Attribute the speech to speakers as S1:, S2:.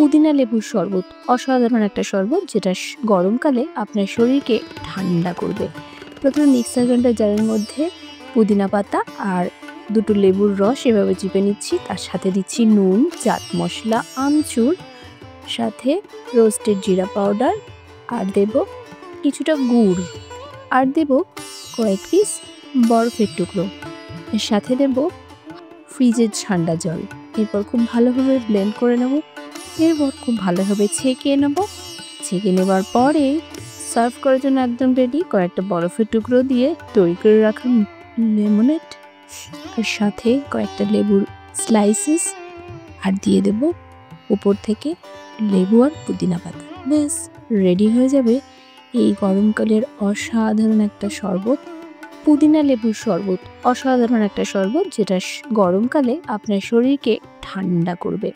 S1: পুদিনা লেবুর শরবত অসাধারণ একটা শরবত, যেটা গরমকালে আপনার শরীরকে ঠান্ডা করবে। প্রথমে মিক্সার গ্রাইন্ডার জারের মধ্যে পুদিনা পাতা আর দুটো লেবুর রস এভাবে চিপে নিচ্ছি। তার সাথে দিচ্ছি নুন, চাট মশলা, আমচুর, সাথে রোস্টেড জিরা পাউডার, আর দেব কিছুটা গুড়, আর দেব কয়েক পিস বরফের টুকরো, এর সাথে দেব ফ্রিজের ঠান্ডা জল। এরপর খুব ভালোভাবে ব্লেন্ড করে নেব। এরপর খুব ভালোভাবে ছেঁকে নেব। ছেঁকে নেবার পরে সার্ভ করার জন্য একদম রেডি। কয়েকটা বরফের টুকরো দিয়ে তৈরি করে রাখা লেমনেড, এর সাথে কয়েকটা লেবুর স্লাইসেস, আর দিয়ে দেব উপর থেকে লেবু আর পুদিনা পাতা। ব্যাস রেডি হয়ে যাবে এই গরমকালের অসাধারণ একটা শরবত, পুদিনা লেবুর শরবত। অসাধারণ একটা শরবত, যেটা গরমকালে আপনার শরীরকে ঠান্ডা করবে।